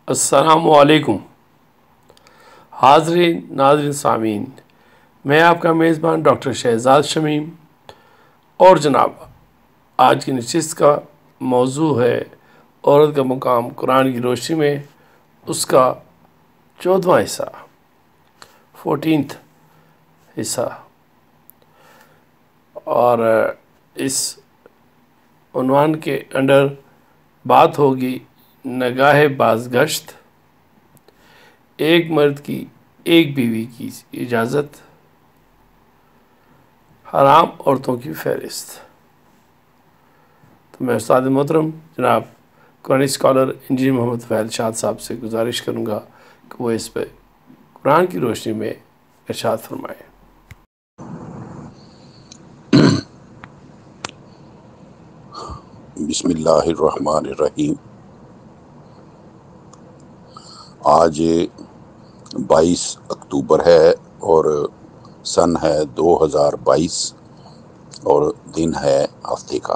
السلام علیکم حاضرین ناظرین سامعین، میں آپ کا میزبان ڈاکٹر شہزاد شمیم، اور جناب آج کی نشست کا موضوع ہے عورت کا مقام قرآن کی روشنی میں، اس کا 14واں حصہ، 14th حصہ، اور اس عنوان کے انڈر بات ہوگی نگاہ بازگشت، ایک مرد کی ایک بیوی کی اجازت، حرام عورتوں کی فہرست۔ تو میں استاد محترم جناب قرآن اسکالر انجینئر محمد فہد شاد صاحب سے گزارش کروں گا کہ وہ اس پہ قرآن کی روشنی میں ارشاد فرمائے۔ بسم اللہ الرحمن الرحیم۔ آج 22 اکتوبر ہے اور سن ہے 2022 اور دن ہے ہفتے کا۔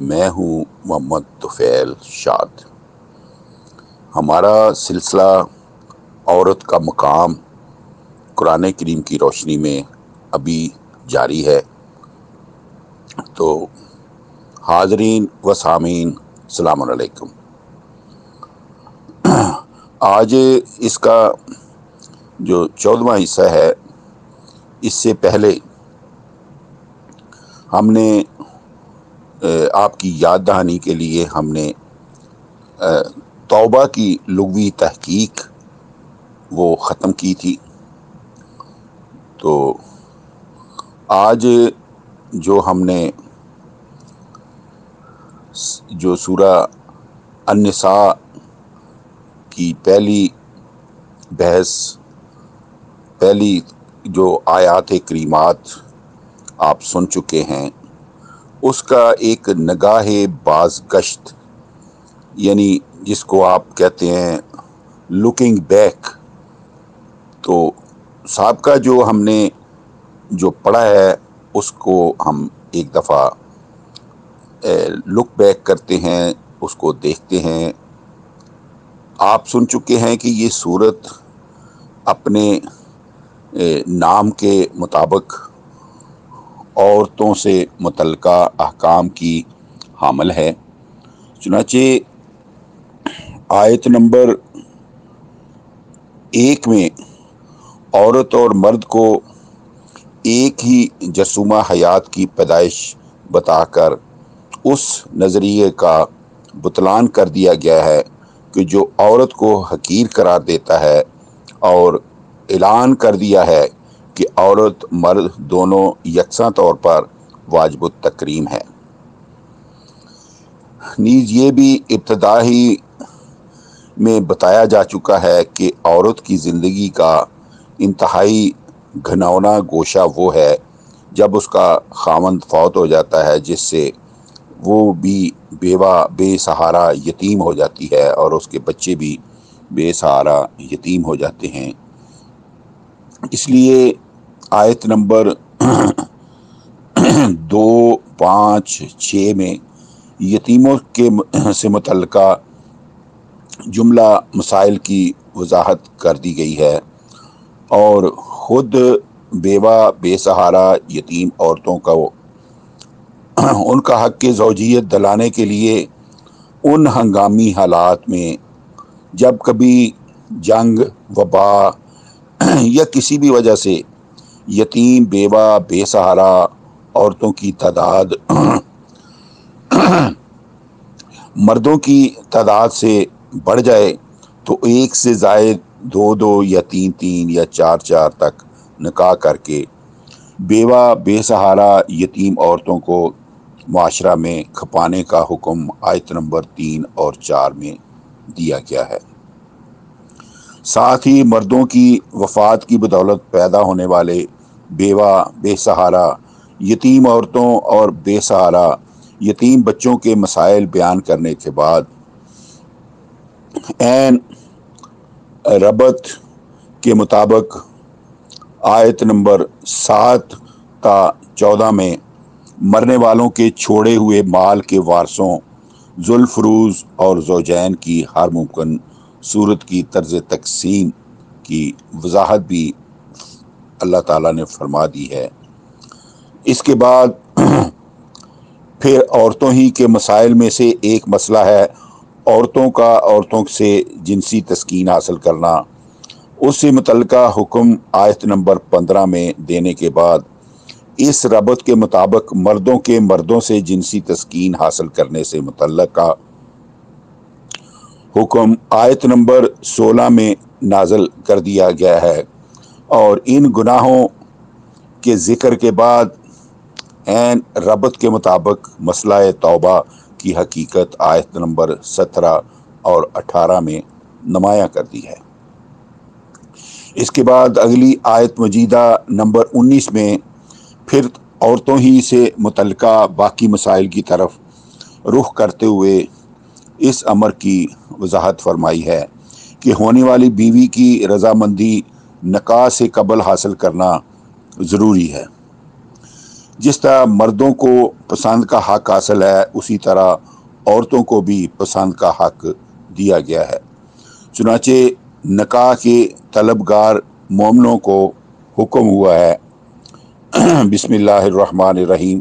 میں ہوں محمد طفیل شاد۔ ہمارا سلسلہ عورت کا مقام قرآن کریم کی روشنی میں ابھی جاری ہے۔ تو حاضرین و سامعین السلام علیکم۔ آج اس کا جو 14واں حصہ ہے، اس سے پہلے ہم نے آپ کی یاد دہانی کے لیے ہم نے توبہ کی لغوی تحقیق وہ ختم کی تھی۔ تو آج جو ہم نے جو سورہ النساء کی پہلی بحث، پہلی جو آیات کریمات آپ سن چکے ہیں، اس کا ایک نگاہ بازگشت، یعنی جس کو آپ کہتے ہیں لکنگ بیک، تو سابقہ جو ہم نے جو پڑھا ہے اس کو ہم ایک دفعہ لک بیک کرتے ہیں، اس کو دیکھتے ہیں۔ آپ سن چکے ہیں کہ یہ سورت اپنے نام کے مطابق عورتوں سے متعلقہ احکام کی حامل ہے۔ چنانچہ آیت نمبر 1 میں عورت اور مرد کو ایک ہی جرثومہ حیات کی پیدائش بتا کر اس نظریے کا بطلان کر دیا گیا ہے کہ جو عورت کو حقیر قرار دیتا ہے، اور اعلان کر دیا ہے کہ عورت مرد دونوں یکساں طور پر واجب التکریم ہے۔ نیز یہ بھی ابتدا ہی میں بتایا جا چکا ہے کہ عورت کی زندگی کا انتہائی گھناؤنا گوشہ وہ ہے جب اس کا خاوند فوت ہو جاتا ہے، جس سے وہ بھی بیوہ بے سہارا یتیم ہو جاتی ہے اور اس کے بچے بھی بے سہارا یتیم ہو جاتے ہیں۔ اس لیے آیت نمبر 2، 5، 6 میں یتیموں کے سے متعلقہ جملہ مسائل کی وضاحت کر دی گئی ہے، اور خود بیوہ بے سہارا یتیم عورتوں کو ان کا حق زوجیت دلانے کے لیے ان ہنگامی حالات میں جب کبھی جنگ، وبا یا کسی بھی وجہ سے یتیم بیوہ بے سہارا عورتوں کی تعداد مردوں کی تعداد سے بڑھ جائے تو ایک سے زائد 2 یا 3 یا 4 تک نکاح کر کے بیوہ بے سہارا یتیم عورتوں کو معاشرہ میں کھپانے کا حکم آیت نمبر 3 اور 4 میں دیا گیا ہے۔ ساتھ ہی مردوں کی وفات کی بدولت پیدا ہونے والے بیوہ بے سہارا یتیم عورتوں اور بے سہارا یتیم بچوں کے مسائل بیان کرنے کے بعد عین ربط کے مطابق آیت نمبر 7 تا 14 میں مرنے والوں کے چھوڑے ہوئے مال کے وارثوں، ذوالفروز اور زوجین کی ہر ممکن صورت کی طرز تقسیم کی وضاحت بھی اللہ تعالیٰ نے فرما دی ہے۔ اس کے بعد پھر عورتوں ہی کے مسائل میں سے ایک مسئلہ ہے عورتوں سے جنسی تسکین حاصل کرنا۔ اس سے متعلقہ حکم آیت نمبر 15 میں دینے کے بعد اس ربط کے مطابق مردوں کے مردوں سے جنسی تسکین حاصل کرنے سے متعلقہ حکم آیت نمبر 16 میں نازل کر دیا گیا ہے، اور ان گناہوں کے ذکر کے بعد عین ربط کے مطابق مسئلہ توبہ کی حقیقت آیت نمبر 17 اور 18 میں نمایاں کر دی ہے۔ اس کے بعد اگلی آیت مجیدہ نمبر 19 میں پھر عورتوں ہی سے متعلقہ باقی مسائل کی طرف رخ کرتے ہوئے اس امر کی وضاحت فرمائی ہے کہ ہونے والی بیوی کی رضامندی نکاح سے قبل حاصل کرنا ضروری ہے۔ جس طرح مردوں کو پسند کا حق حاصل ہے، اسی طرح عورتوں کو بھی پسند کا حق دیا گیا ہے۔ چنانچہ نکاح کے طلبگار مومنوں کو حکم ہوا ہے، بسم اللہ الرحمن الرحیم،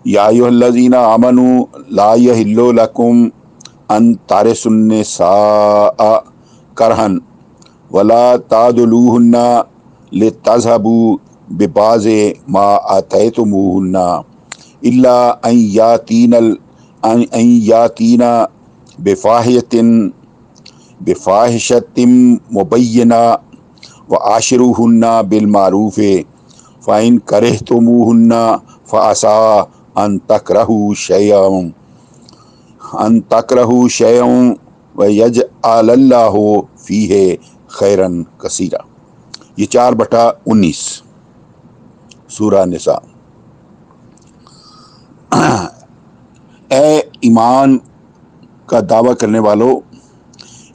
یا ایھا الذین آمنوا لا یحل لکم ان ترثوا النساء کرہا ولا تعضلوہن لتذہبوا ببعض ما آتیتموہن الا ان یاتین بفاحشۃ مبینہ وعاشروہن بالمعروف فإن کرہتموہن فعسیٰ ان تکرہوا شیئا ویجعل اللہ فیہ خیرا کثیرا۔ یہ 4/19 سورہ نساء۔ اے ایمان کا دعویٰ کرنے والو،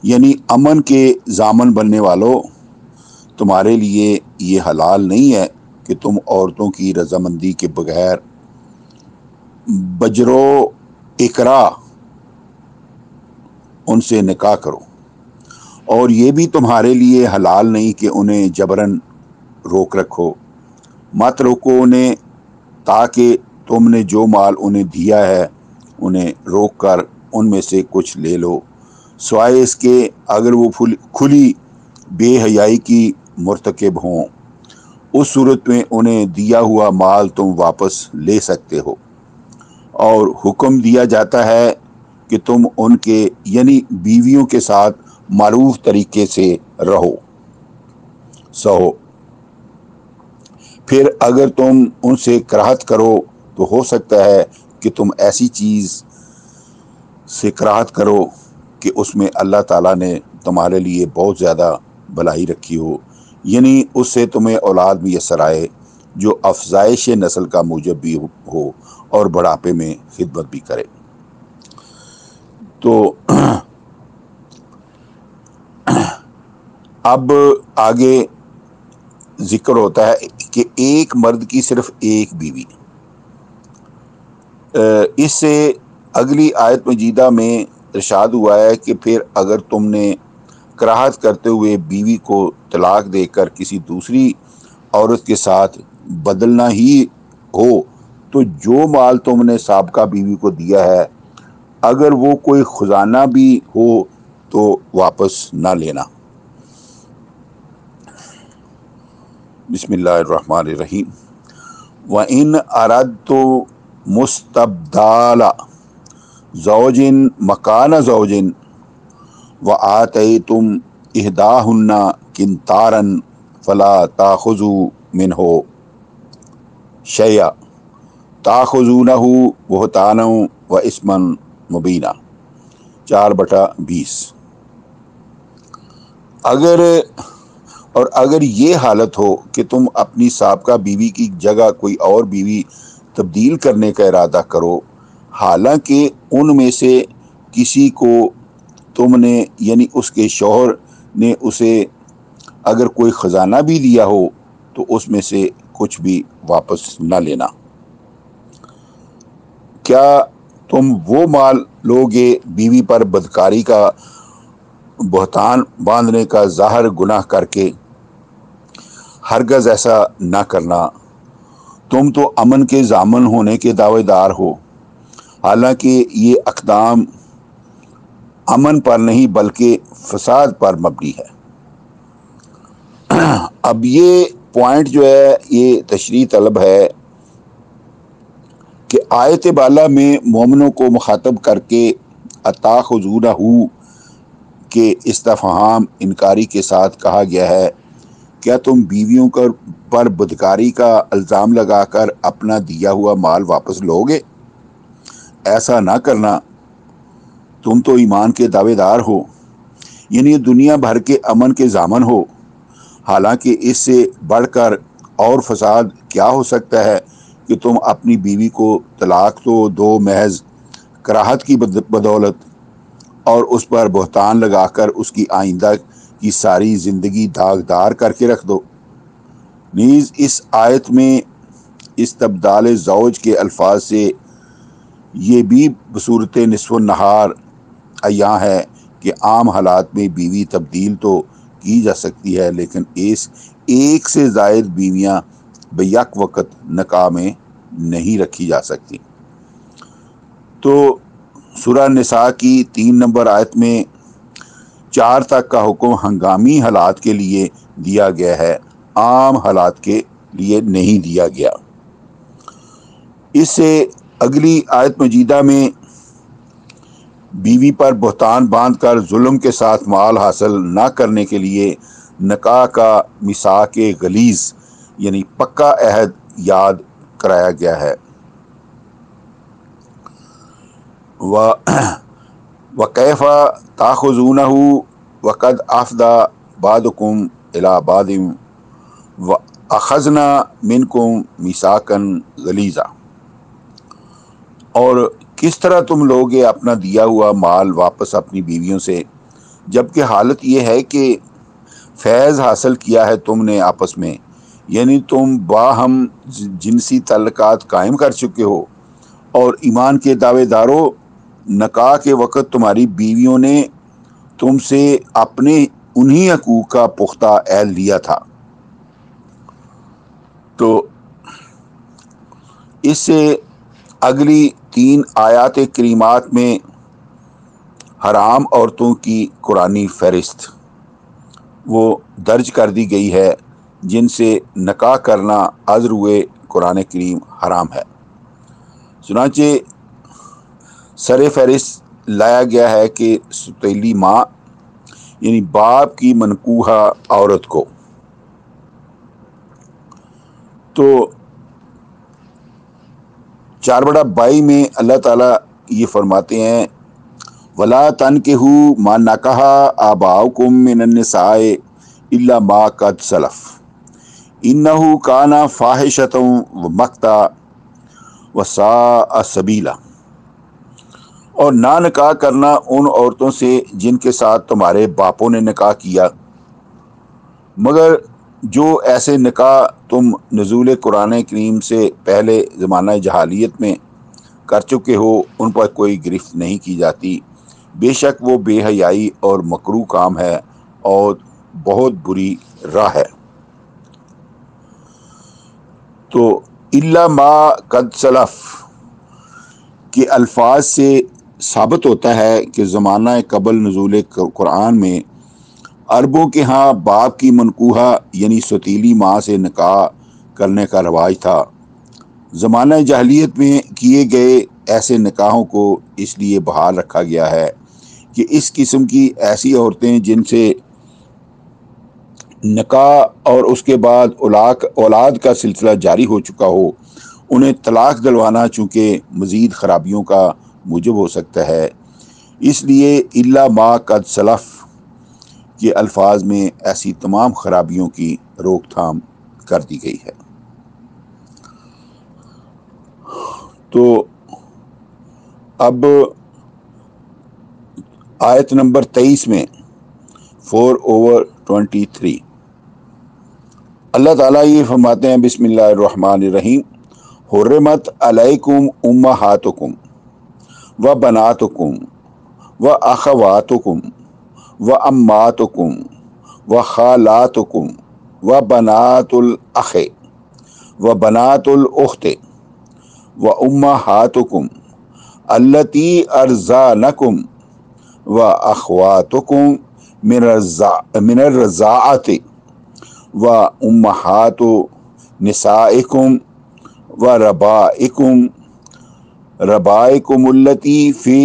یعنی امن کے ضامن بننے والو، تمہارے لیے یہ حلال نہیں ہے کہ تم عورتوں کی رضامندی کے بغیر بجرو اکراہ ان سے نکاح کرو، اور یہ بھی تمہارے لیے حلال نہیں کہ انہیں جبراً روک رکھو۔ مت روکو انہیں تاکہ تم نے جو مال انہیں دیا ہے انہیں روک کر ان میں سے کچھ لے لو، سوائے اس کے اگر وہ کھلی بے حیائی کی مرتکب ہوں، اس صورت میں انہیں دیا ہوا مال تم واپس لے سکتے ہو، اور حکم دیا جاتا ہے کہ تم ان کے یعنی بیویوں کے ساتھ معروف طریقے سے سہو۔ پھر اگر تم ان سے کراہت کرو تو ہو سکتا ہے کہ تم ایسی چیز سے کراہت کرو کہ اس میں اللہ تعالیٰ نے تمہارے لیے بہت زیادہ بھلائی رکھی ہو، یعنی اس سے تمہیں اولاد میسر آئے جو افزائش نسل کا موجب بھی ہو اور بڑھاپے میں خدمت بھی کرے۔ تو اب آگے ذکر ہوتا ہے کہ ایک مرد کی صرف ایک بیوی۔ اس سے اگلی آیت مجیدہ میں ارشاد ہوا ہے کہ پھر اگر تم نے کراہت کرتے ہوئے بیوی کو طلاق دے کر کسی دوسری عورت کے ساتھ بدلنا ہی ہو تو جو مال تم نے سابقہ بیوی کو دیا ہے اگر وہ کوئی خزانہ بھی ہو تو واپس نہ لینا۔ بسم اللہ الرحمن الرحیم، وَإِنْ أَرَدْتُمْ مُسْتَبْدَالَ زَوْجٍ مَكَانَ زَوْجٍ وَآتَيْتُمْ إِحْدَاهُنَّ قِنْطَارًا فَلَا تَأْخُذُوا مِنْهُ شَيْئًا تَأْخُذُونَهُ بُهْتَانًا وَإِثْمًا مبینہ۔ 4/20۔ اگر یہ حالت ہو کہ تم اپنی سابقہ بیوی کی جگہ کوئی اور بیوی تبدیل کرنے کا ارادہ کرو، حالانکہ ان میں سے کسی کو تم نے یعنی اس کے شوہر نے اسے اگر کوئی خزانہ بھی دیا ہو تو اس میں سے کچھ بھی واپس نہ لینا۔ کیا تم وہ مال لوگے بیوی پر بدکاری کا بہتان باندھنے کا ظاہر گناہ کر کے، ہرگز ایسا نہ کرنا۔ تم تو امن کے ضامن ہونے کے دعوے دار ہو، حالانکہ یہ اقدام امن پر نہیں بلکہ فساد پر مبنی ہے۔ اب یہ پوائنٹ جو ہے یہ تشریح طلب ہے کہ آیت بالا میں مومنوں کو مخاطب کر کے اتاخذونہ کے استفہام انکاری کے ساتھ کہا گیا ہے، کیا تم بیویوں پر بدکاری کا الزام لگا کر اپنا دیا ہوا مال واپس لو گے؟ ایسا نہ کرنا، تم تو ایمان کے دعوے دار ہو، یعنی دنیا بھر کے امن کے ضامن ہو، حالانکہ اس سے بڑھ کر اور فساد کیا ہو سکتا ہے کہ تم اپنی بیوی کو طلاق تو دو محض کراہت کی بدولت، اور اس پر بہتان لگا کر اس کی آئندہ کی ساری زندگی داغدار کر کے رکھ دو۔ نیز اس آیت میں استبدال زوج کے الفاظ سے یہ بھی بصورت نصف النہار عیاں ہے کہ عام حالات میں بیوی تبدیل تو کی جا سکتی ہے، لیکن ایک سے زائد بیویاں بیک وقت نکاح میں نہیں رکھی جا سکتی۔ تو سورہ نساء کی 3 نمبر آیت میں 4 تک کا حکم ہنگامی حالات کے لیے دیا گیا ہے، عام حالات کے لیے نہیں دیا گیا۔ اس سے اگلی آیت مجیدہ میں بیوی پر بہتان باندھ کر ظلم کے ساتھ مال حاصل نہ کرنے کے لیے نکاح کا میثاق غلیظ یعنی پکا عہد یاد کرایا گیا ہے۔ وَكَيْفَ تَأْخُذُونَهُ وَقَدْ أَفْضَىٰ بَعْضُكُمْ إِلَىٰ بَعْضٍ وَأَخَذْنَا مِنْكُمْ مِيثَاقًا غَلِيظًا، اور کس طرح تم لوگے اپنا دیا ہوا مال واپس اپنی بیویوں سے، جبکہ حالت یہ ہے کہ فیض حاصل کیا ہے تم نے آپس میں، یعنی تم باہم جنسی تعلقات قائم کر چکے ہو، اور ایمان کے دعوے داروں، نکاح کے وقت تمہاری بیویوں نے تم سے اپنے انہی حقوق کا پختہ عہد لیا تھا۔ تو اس سے اگلی 3 آیات کریمات میں حرام عورتوں کی قرآنی فہرست وہ درج کر دی گئی ہے جن سے نکاح کرنا از روئے قرآن کریم حرام ہے۔ چنانچہ سر فہرست لایا گیا ہے کہ ستیلی ماں یعنی باپ کی منکوحہ عورت کو، تو 4/22 میں اللہ تعالیٰ یہ فرماتے ہیں وَلَا تَنْكِحُوا مَا نَكَحَ آبَاؤُكُم مِّنَ النِّسَاءِ إِلَّا مَا قَدْ سَلَفَ إِنَّهُ كَانَ فَاحِشَةً وَمَقْتًا وَسَاءَ سَبِيلًا، اور نہ نکاح کرنا ان عورتوں سے جن کے ساتھ تمہارے باپوں نے نکاح کیا، مگر جو ایسے نکاح تم نزول قرآن کریم سے پہلے زمانہ جہالیت میں کر چکے ہو ان پر کوئی گرفت نہیں کی جاتی، بے شک وہ بے حیائی اور مکروہ کام ہے اور بہت بری راہ ہے۔ تو الا ما قد سلف کے الفاظ سے ثابت ہوتا ہے کہ زمانہ قبل نزول قرآن میں عربوں کے ہاں باپ کی منکوحہ یعنی ستیلی ماں سے نکاح کرنے کا رواج تھا۔ زمانہ جاہلیت میں کیے گئے ایسے نکاحوں کو اس لیے بحال رکھا گیا ہے کہ اس قسم کی ایسی عورتیں جن سے نکاح اور اس کے بعد اولاد کا سلسلہ جاری ہو چکا ہو، انہیں طلاق دلوانا چونکہ مزید خرابیوں کا موجب ہو سکتا ہے، اس لیے الا ما قد سلف کے الفاظ میں ایسی تمام خرابیوں کی روک تھام کر دی گئی ہے۔ تو اب آیت نمبر 23 میں 4/23 اللہ تعالیٰ یہ فرماتے ہیں بسم اللہ الرحمن الرحیم حرمت علیکم امہاتکم و بناتکم و اخواتکم و اماتکم و خالاتکم و بنات الاخ و بنات الاخت و امہاتکم التی ارضعنکم و اخواتکم من الرضاعت و امہات نسائکم و ربائکم التی فی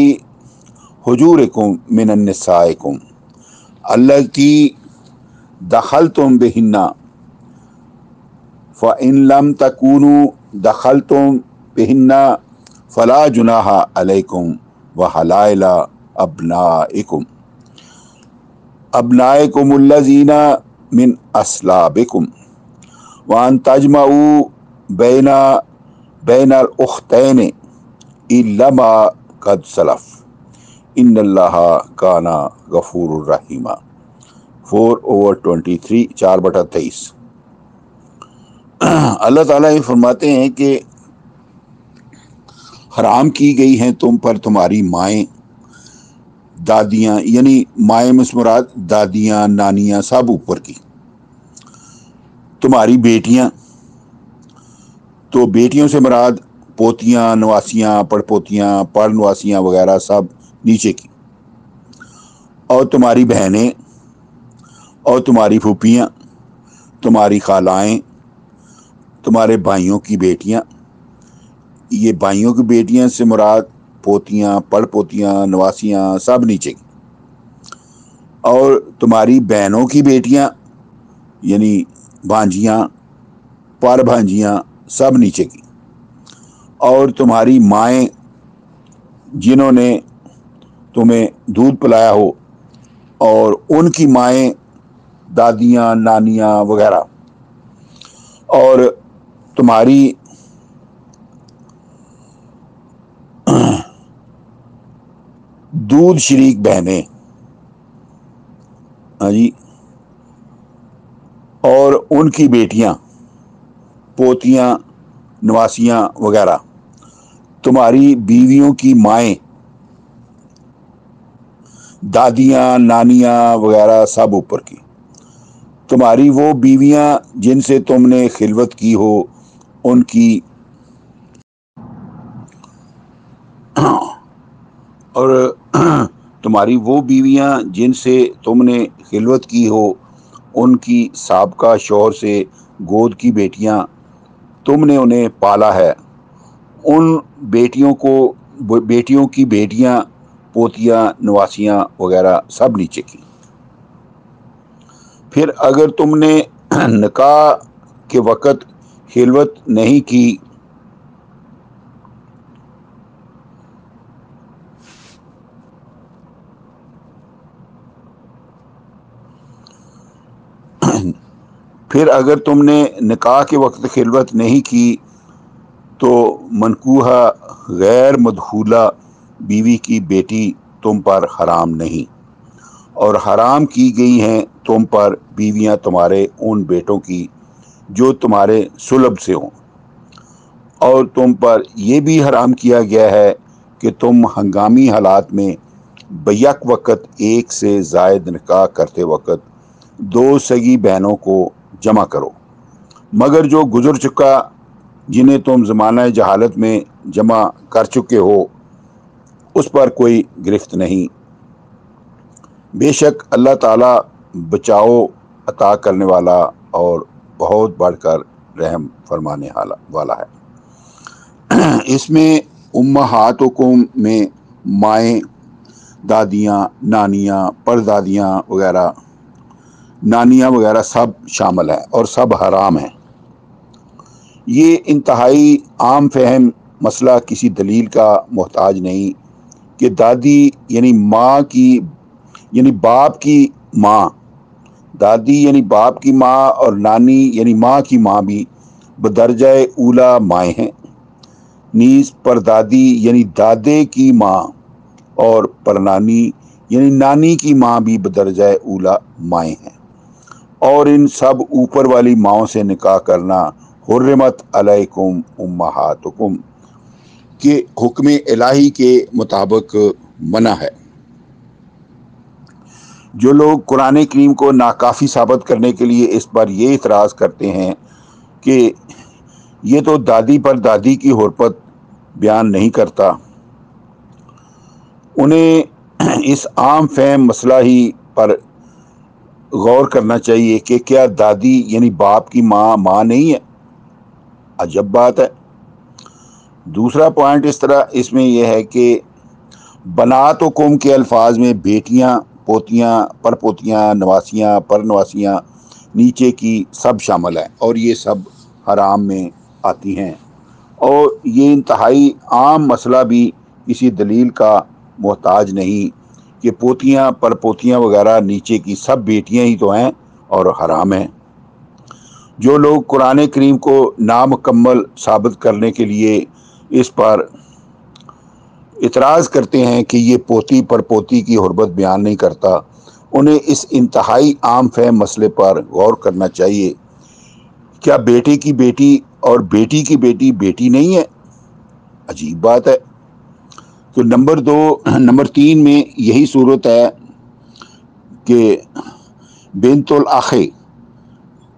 حجورکم من النسائکم التی دخلتم بہن فإن لم تکونوا دخلتم بہن فلا جناح علیکم وحلائل ابنائکم الذین من اصلابکم وان تجمعوا بین الاختین الا ما قد سلف ان اللہ کان غفور الرحیم 4/23 4/23۔ اللہ تعالیٰ یہ فرماتے ہیں کہ حرام کی گئی ہیں تم پر تمہاری مائیں، دادیاں، یعنی مائیں میں مراد دادیاں، نانیاں، سب اوپر کی، تمہاری بیٹیاں، تو بیٹیوں سے مراد پوتیاں، نواسیاں، پڑپوتیاں، پڑ نواسیاں وغیرہ سب نیچے کی، اور تمہاری بہنیں، اور تمہاری پھوپھیاں، تمہاری خالائیں، تمہارے بھائیوں کی بیٹیاں، یہ بھائیوں کی بیٹیاں سے مراد پوتیاں، پڑ پوتیاں، نواسیاں سب نیچے کی، اور تمہاری بہنوں کی بیٹیاں یعنی بھانجیاں، پر بھانجیاں سب نیچے کی، اور تمہاری مائیں جنہوں نے تمہیں دودھ پلایا ہو، اور ان کی مائیں دادیاں، نانیاں وغیرہ، اور تمہاری دودھ شریک بہنیں، ہاں جی، اور ان کی بیٹیاں، پوتیاں، نواسیاں وغیرہ، تمہاری بیویوں کی مائیں، دادیاں، نانیاں وغیرہ سب اوپر کی، تمہاری وہ بیویاں جن سے تم نے خلوت کی ہو، ان کی، اور تمہاری وہ بیویاں جن سے تم نے خلوت کی ہو، ان کی سابقہ شوہر سے گود کی بیٹیاں، تم نے انہیں پالا ہے، ان بیٹیوں کی بیٹیاں، پوتیاں، نواسیاں وغیرہ سب نیچے کی۔ پھر اگر تم نے نکاح کے وقت خلوت نہیں کی خلوت نہیں کی تو منکوحہ غیر مدخولہ بیوی کی بیٹی تم پر حرام نہیں، اور حرام کی گئی ہیں تم پر بیویاں تمہارے ان بیٹوں کی جو تمہارے صلب سے ہوں، اور تم پر یہ بھی حرام کیا گیا ہے کہ تم ہنگامی حالات میں بیک وقت ایک سے زائد نکاح کرتے وقت دو سگی بہنوں کو جمع کرو، مگر جو گزر چکا جنہیں تم زمانہ جہالت میں جمع کر چکے ہو اس پر کوئی گرفت نہیں، بے شک اللہ تعالیٰ بچاؤ عطا کرنے والا اور بہت بڑھ کر رحم فرمانے والا ہے۔ اس میں امہاتکم میں مائیں، دادیاں، نانیاں، پردادیاں وغیرہ، نانیاں وغیرہ سب شامل ہیں اور سب حرام ہیں۔ یہ انتہائی عام فہم مسئلہ کسی دلیل کا محتاج نہیں کہ دادی یعنی باپ کی ماں، دادی یعنی باپ کی ماں، اور نانی یعنی ماں کی ماں بھی بدرجہ اولا مائیں ہیں، نیز پردادی یعنی دادے کی ماں اور پرنانی یعنی نانی کی ماں بھی بدرجہ اولا مائیں ہیں، اور ان سب اوپر والی ماؤں سے نکاح کرنا حرمت علیکم امہاتکم، کہ حکم الہی کے مطابق منع ہے۔ جو لوگ قرآن کریم کو ناکافی ثابت کرنے کے لیے اس پر یہ اعتراض کرتے ہیں کہ یہ تو دادی پر دادی کی حرمت بیان نہیں کرتا، انہیں اس عام فہم مسئلہ ہی پر غور کرنا چاہیے کہ کیا دادی یعنی باپ کی ماں نہیں ہے؟ عجب بات ہے۔ دوسرا پوائنٹ اس میں یہ ہے کہ بنات و قوم کے الفاظ میں بیٹیاں، پوتیاں، پرپوتیاں، نواسیاں، پرنواسیاں نیچے کی سب شامل ہیں اور یہ سب حرام میں آتی ہیں، اور یہ انتہائی عام مسئلہ بھی کسی دلیل کا محتاج نہیں کہ پوتیاں، پرپوتیاں وغیرہ نیچے کی سب بیٹیاں ہی تو ہیں اور حرام ہیں۔ جو لوگ قرآن کریم کو نامکمل ثابت کرنے کے لیے اس پر اعتراض کرتے ہیں کہ یہ پوتی پرپوتی کی حرمت بیان نہیں کرتا، انہیں اس انتہائی عام فہم مسئلے پر غور کرنا چاہیے۔ کیا بیٹے کی بیٹی اور بیٹی کی بیٹی بیٹی نہیں ہے؟ عجیب بات ہے۔ تو نمبر 3 میں یہی صورت ہے کہ بنت الاخ،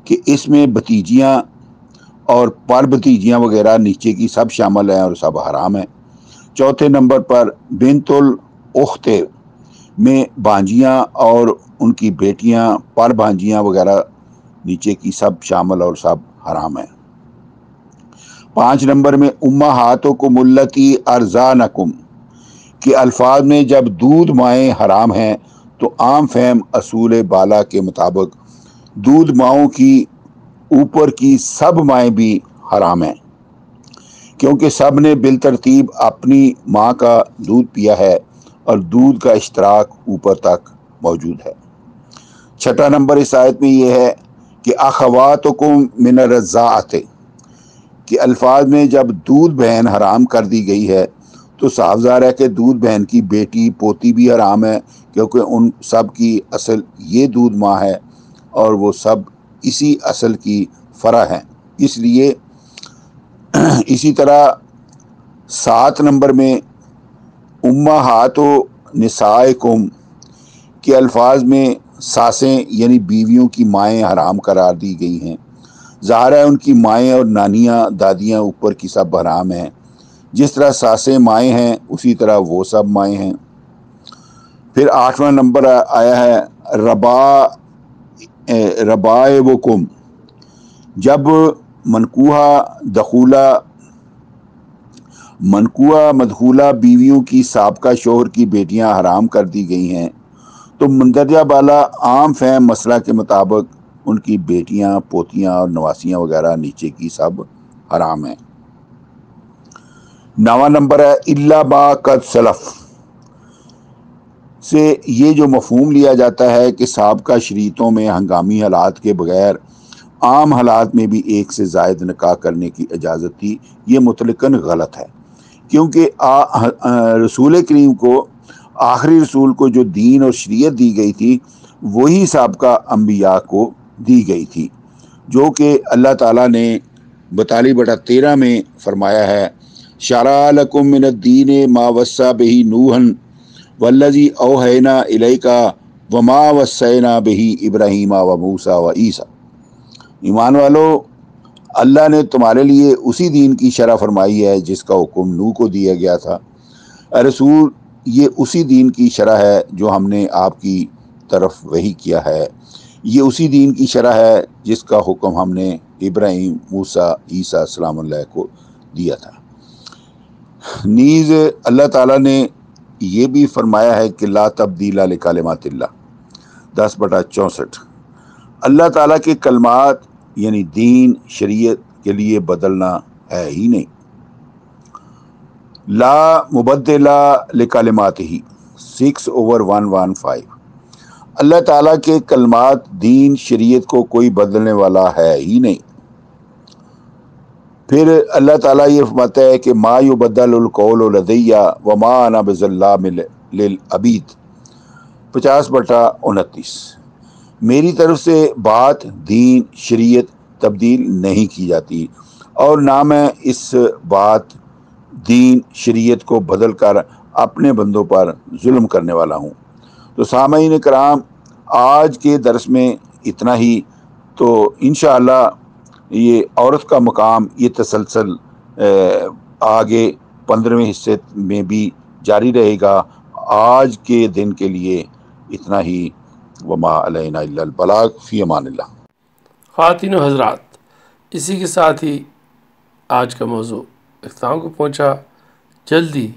کہ اس میں بھتیجیاں اور پر بھتیجیاں وغیرہ نیچے کی سب شامل ہیں اور سب حرام ہیں۔ چوتھے نمبر پر بنت الاخت میں بھانجیاں اور ان کی بیٹیاں، پر بھانجیاں وغیرہ نیچے کی سب شامل اور سب حرام ہیں۔ 5 نمبر میں امہاتکم اللاتی ارضعنکم کے الفاظ میں جب دودھ مائیں حرام ہیں تو عام فہم اصول بالا کے مطابق دودھ ماؤں کی اوپر کی سب مائیں بھی حرام ہیں، کیونکہ سب نے بالترتیب اپنی ماں کا دودھ پیا ہے اور دودھ کا اشتراک اوپر تک موجود ہے۔ 6 نمبر اس آیت میں یہ ہے کہ اخواتکم من الرضاعۃ کے الفاظ میں جب دودھ بہن حرام کر دی گئی ہے تو صاف ظاہر ہے کہ دودھ بہن کی بیٹی پوتی بھی حرام ہے، کیونکہ ان سب کی اصل یہ دودھ ماں ہے اور وہ سب اسی اصل کی فرع ہیں۔ اس لیے اسی طرح 7 نمبر میں امہات نسائکم کے الفاظ میں ساسیں یعنی بیویوں کی مائیں حرام قرار دی گئی ہیں۔ ظاہر ہے ان کی مائیں اور نانیاں، دادیاں اوپر کی سب حرام ہیں۔ جس طرح ساسیں مائیں ہیں اسی طرح وہ سب مائیں ہیں۔ پھر 8واں نمبر آیا ہے ربائبکم، جب منکوحہ مدخولہ بیویوں کی سابقہ شوہر کی بیٹیاں حرام کر دی گئی ہیں تو مندرجہ بالا عام فہم مسئلہ کے مطابق ان کی بیٹیاں، پوتیاں اور نواسیاں وغیرہ نیچے کی سب حرام ہیں۔ 9واں نمبر ہے الا ما قد سلف، سے یہ جو مفہوم لیا جاتا ہے کہ سابقہ شریعتوں میں ہنگامی حالات کے بغیر عام حالات میں بھی ایک سے زائد نکاح کرنے کی اجازت تھی، یہ مطلقاً غلط ہے، کیونکہ رسول کریم کو، آخری رسول کو جو دین اور شریعت دی گئی تھی وہی سابقہ انبیاء کو دی گئی تھی، جو کہ اللہ تعالیٰ نے 42/13 میں فرمایا ہے شرع لکم من الدین ما وصی بہ نوحا والذی اوحینا الیک وما وصینا بہ ابراہیم وموسیٰ وعیسیٰ۔ ایمان والو، اللہ نے تمہارے لیے اسی دین کی شرع فرمائی ہے جس کا حکم نوح کو دیا گیا تھا۔ رسول، یہ اسی دین کی شرع ہے جو ہم نے آپ کی طرف وحی کیا ہے، یہ اسی دین کی شرع ہے جس کا حکم ہم نے ابراہیم، موسیٰ، عیسیٰ السلام علیہ کو دیا تھا۔ نیز اللہ تعالیٰ نے یہ بھی فرمایا ہے کہ لا تبدیل لکلمات اللہ، 10/64۔ اللہ تعالیٰ کے کلمات یعنی دین، شریعت کے لیے بدلنا ہے ہی نہیں۔ لا مبدل لکلماتہ، 6/115۔ اللہ تعالیٰ کے کلمات، دین، شریعت کو کوئی بدلنے والا ہے ہی نہیں۔ پھر اللہ تعالیٰ یہ فرماتا ہے کہ ما یبدل القول لدی وما انا بظلام للعبید، 50/29۔ میری طرف سے بات، دین، شریعت تبدیل نہیں کی جاتی اور نہ میں اس بات دین شریعت کو بدل کر اپنے بندوں پر ظلم کرنے والا ہوں۔ تو سامعین کرام، آج کے درس میں اتنا ہی۔ تو انشاءاللہ یہ عورت کا مقام یہ تسلسل آگے 15ویں حصے میں بھی جاری رہے گا۔ آج کے دن کے لیے اتنا ہی۔ وما علینا الا البلاغ، فی امان اللہ۔ خواتین و حضرات، اسی کے ساتھ ہی آج کا موضوع اختتام کو پہنچا۔ جلدی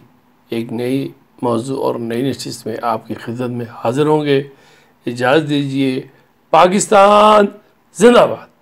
ایک نئی موضوع اور نئی نشست میں آپ کی خدمت میں حاضر ہوں گے۔ اجازت دیجیے۔ پاکستان زندہ باد۔